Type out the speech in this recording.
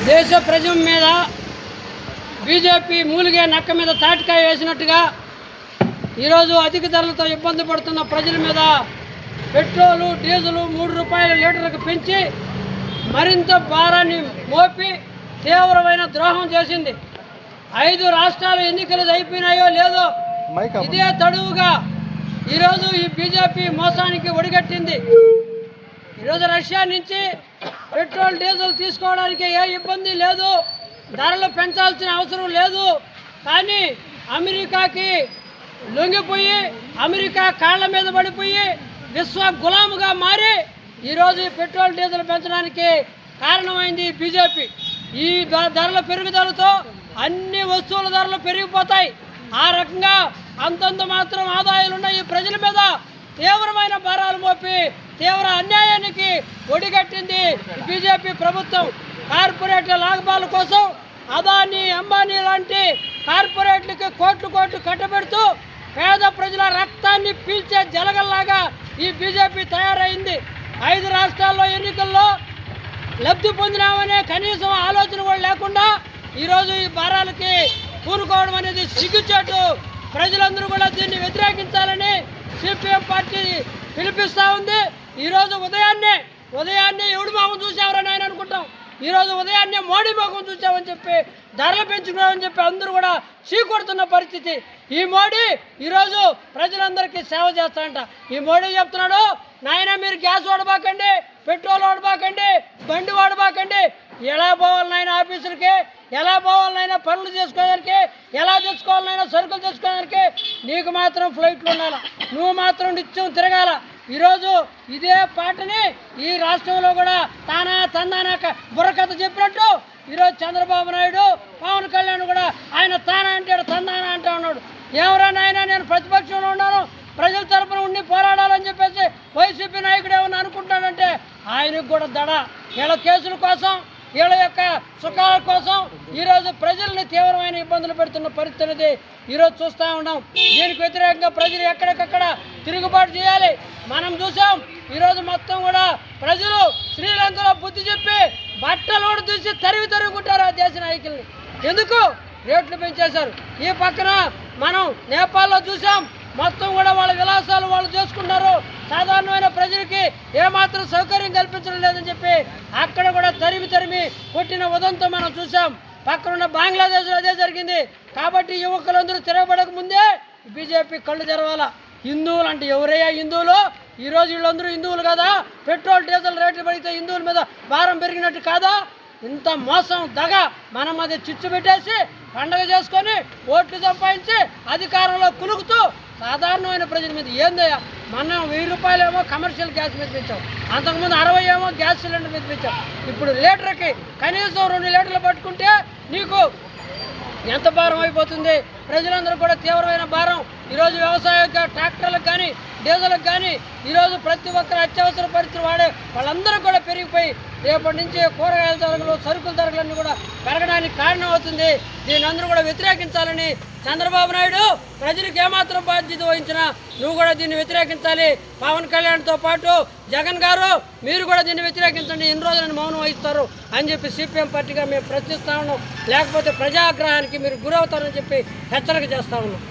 దేశ ప్రజల మీద బీజేపీ మూలిగే నక్క మీద తాటికాయ వేసినట్టుగా ఈరోజు అధిక ధరలతో ఇబ్బంది పడుతున్న ప్రజల మీద పెట్రోలు డీజిలు 3 రూపాయల లీటర్లకు పెంచి మరింత భారాన్ని మోపి తీవ్రమైన ద్రోహం చేసింది. 5 రాష్ట్రాలు ఎన్నికలు అయిపోయినాయో లేదో ఇదే తడువుగా ఈరోజు ఈ బీజేపీ మోసానికి ఒడిగట్టింది. ఈరోజు రష్యా నుంచి పెట్రోల్ డీజిల్ తీసుకోవడానికి ఏ ఇబ్బంది లేదు, ధరలు పెంచాల్సిన అవసరం లేదు. కానీ అమెరికాకి లొంగిపోయి అమెరికా కాళ్ళ మీద పడిపోయి విశ్వ గులాముగా మారి ఈరోజు ఈ పెట్రోల్ డీజిల్ పెంచడానికి కారణమైంది బీజేపీ. ఈ ధరల పెరుగుదలతో అన్ని వస్తువుల ధరలు పెరిగిపోతాయి. ఆ రకంగా అంతంత మాత్రం ఆదాయాలున్న ఈ ప్రజల మీద తీవ్రమైన భారాలు మోపి తీవ్ర అన్యాయానికి ఒడిగట్టింది బీజేపీ ప్రభుత్వం. కార్పొరేట్ల లాభాల కోసం అదానీ అంబానీ లాంటి కార్పొరేట్లకి కోట్లు కట్టబెడుతూ పేద ప్రజల రక్తాన్ని పీల్చే జలగల్లాగా ఈ బీజేపీ తయారైంది. 5 రాష్ట్రాల్లో ఎన్నికల్లో లబ్ధి పొందినామనే కనీసం ఆలోచన కూడా లేకుండా ఈరోజు ఈ భారాలకి కూరుకోవడం అనేది సిగ్గుచేటు. ప్రజలందరూ కూడా దీన్ని వ్యతిరేకించాలని సిపిఎం పార్టీ పిలిపిస్తూ ఉంది. ఈరోజు ఉదయాన్నే ఎవడు మొహం చూసావరని ఆయన అనుకుంటాం. ఈరోజు ఉదయాన్నే మోడీ మొహం చూసామని చెప్పి ధరలు పెంచుకున్నామని చెప్పి అందరూ కూడా చీకొడుతున్న పరిస్థితి. ఈ మోడీ ఈరోజు ప్రజలందరికీ సేవ చేస్తాడంట. ఈ మోడీ చెప్తున్నాడు, నాయన మీరు గ్యాస్ వాడబాకండి, పెట్రోల్ వాడబాకండి, బండి వాడబాకండి. ఎలా పోవాలి నాయన ఆఫీసులకి, ఎలా పోవాలి నాయన పనులు చేసుకోవడానికి, ఎలా తెచ్చుకోవాలనైనా సరుకులు తెచ్చుకోవడానికి నీకు మాత్రం ఫ్లైట్లు ఉండాలి, నువ్వు మాత్రం నిత్యం తిరగాల. ఈరోజు ఇదే పాటని ఈ రాష్ట్రంలో కూడా తందాన బుర్రకథ చెప్పినట్టు ఈరోజు చంద్రబాబు నాయుడు, పవన్ కళ్యాణ్ కూడా ఆయన తానా అంటాడు, తందాన అంటా ఉన్నాడు. ఎవరా నాయన నేను ప్రతిపక్షంలో ఉన్నాను, ప్రజల తరపున ఉండి పోరాడాలని చెప్పేసి వైసీపీ నాయకుడు ఏమన్నా అనుకుంటాడంటే ఆయనకు కూడా దడ. వీళ్ళ కేసుల కోసం, వీళ్ళ యొక్క సుఖాల కోసం ఈరోజు ప్రజల్ని తీవ్రమైన ఇబ్బందులు పెడుతున్న పరిస్థితి అనేది ఈరోజు చూస్తూ ఉన్నాం. దీనికి వ్యతిరేకంగా ప్రజలు ఎక్కడికక్కడ తిరుగుబాటు చేయాలి. మనం చూసాం ఈరోజు మొత్తం కూడా ప్రజలు శ్రీలంకలో బుద్ధి చెప్పి బట్టలు తీసి తరుగుకుంటారు ఆ దేశ నాయకుల్ని. ఎందుకు రేట్లు పెంచేశారు. ఈ పక్కన మనం నేపాల్లో చూసాం, మొత్తం కూడా వాళ్ళ విలాసాలు వాళ్ళు చేసుకున్నారు. సాధారణమైన ప్రజలకి ఏమాత్రం సౌకర్యం కల్పించడం లేదని చెప్పి అక్కడ కూడా తరిమి కొట్టిన ఉదంతం మనం చూసాం. పక్కనున్న బంగ్లాదేశ్లో అదే జరిగింది. కాబట్టి యువకులందరూ తిరగబడక ముందే బీజేపీ కళ్ళు తెరవాలా. హిందువులు అంటే ఎవరయ్యా హిందువులు? ఈరోజు వీళ్ళందరూ హిందువులు కదా? పెట్రోల్ డీజిల్ రేట్లు పెరిగితే హిందువుల మీద భారం పెరిగినట్టు కాదా? ఇంత మోసం దగ మనం అది చిచ్చు పెట్టేసి పండగ చేసుకొని ఓట్లు సంపాదించి అధికారంలో కులుకుతూ సాధారణమైన ప్రజల మీద ఏందయ్యా? మనం 1000 రూపాయలేమో కమర్షియల్ గ్యాస్ మీద పెంచాం, అంతకుముందు 60 ఏమో గ్యాస్ సిలిండర్ మీద పెంచాం. ఇప్పుడు లీటర్కి కనీసం 2 లీటర్లు పట్టుకుంటే నీకు ఎంత భారం అయిపోతుంది? ప్రజలందరూ కూడా తీవ్రమైన భారం. ఈరోజు వ్యవసాయ ట్రాక్టర్లకు కానీ డీజిల్కి కానీ ఈరోజు ప్రతి ఒక్కరు అత్యవసర పరిస్థితులు వాడే వాళ్ళందరూ కూడా పెరిగిపోయి రేపటి నుంచి కూరగాయల ధరలు, సరుకుల ధరలన్నీ కూడా పెరగడానికి కారణం అవుతుంది. దీన్ని అందరూ కూడా వ్యతిరేకించాలని చంద్రబాబు నాయుడు ప్రజలకు ఏమాత్రం బాధ్యత వహించినా నువ్వు కూడా దీన్ని వ్యతిరేకించాలి. పవన్ కళ్యాణ్తో పాటు జగన్ గారు మీరు కూడా దీన్ని వ్యతిరేకించండి. ఎన్ని రోజులను మౌనం వహిస్తారు అని చెప్పి సిపిఎం పార్టీగా మేము ప్రశ్నిస్తా ఉన్నాం. లేకపోతే ప్రజాగ్రహానికి మీరు గురవుతారని చెప్పి హెచ్చరిక చేస్తా ఉన్నాం.